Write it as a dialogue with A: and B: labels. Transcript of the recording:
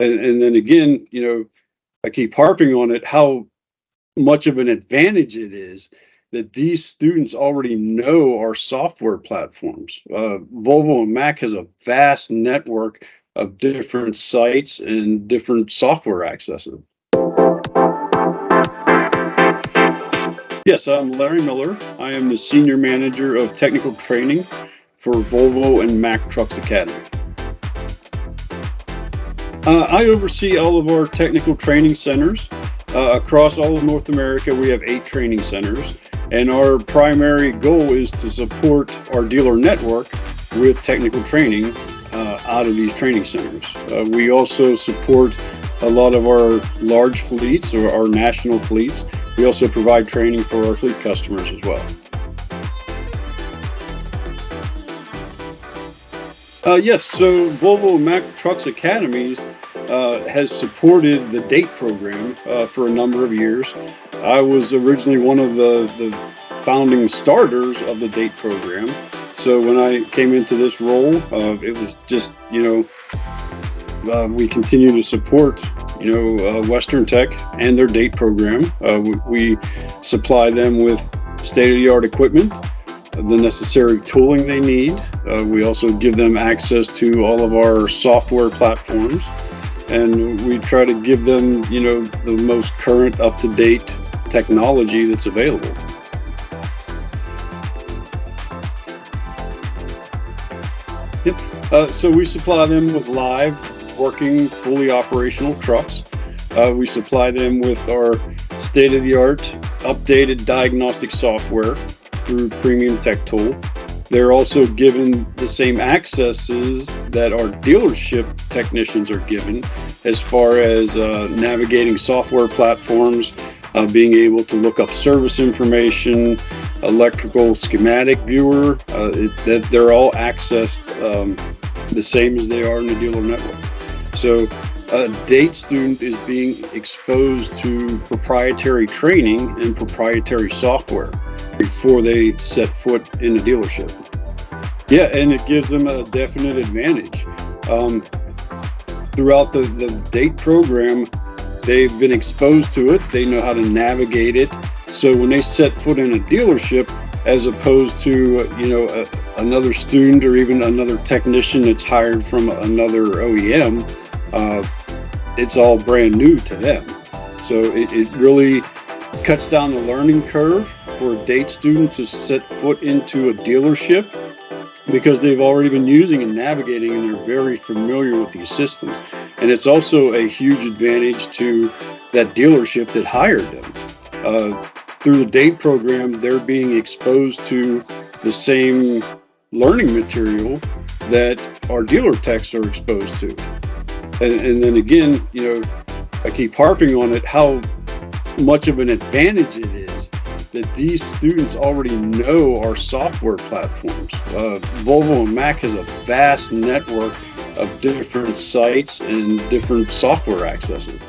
A: And then again, I keep harping on it, how much of an advantage it is that these students already know our software platforms. Volvo and Mack has a vast network of different sites and different software accesses. Yes, I'm Larry Miller. I am the Senior Manager of Technical Training for Volvo and Mack Trucks Academy. I oversee all of our technical training centers. Across all of North America, we have 8 training centers, and our primary goal is to support our dealer network with technical training out of these training centers. We also support a lot of our large fleets or our national fleets. We also provide training for our fleet customers as well. Yes, so Volvo and Mack Trucks Academies has supported the D.A.T.E program for a number of years. I was originally one of the founding starters of the D.A.T.E program. So when I came into this role, it was just, we continue to support, Western Tech and their D.A.T.E program. We supply them with state-of-the-art equipment, the necessary tooling they need. We also give them access to all of our software platforms, and we try to give them, the most current, up-to-date technology that's available. Yep. So we supply them with live, working, fully operational trucks. We supply them with our state-of-the-art, updated diagnostic software through Premium Tech Tool. They're also given the same accesses that our dealership technicians are given, as far as navigating software platforms, being able to look up service information, electrical schematic viewer, that they're all accessed the same as they are in the dealer network. So a D.A.T.E student is being exposed to proprietary training and proprietary software before they set foot in a dealership. Yeah, and it gives them a definite advantage. Throughout the D.A.T.E program, they've been exposed to it. They know how to navigate it. So when they set foot in a dealership, as opposed to another student or even another technician that's hired from another OEM, it's all brand new to them. So it really cuts down the learning curve for a D.A.T.E student to set foot into a dealership, because they've already been using and navigating and they're very familiar with these systems. And it's also a huge advantage to that dealership that hired them. Through the D.A.T.E program, they're being exposed to the same learning material that our dealer techs are exposed to. And then again, I keep harping on it, how much of an advantage it is that these students already know our software platforms. Volvo and Mack has a vast network of different sites and different software accesses.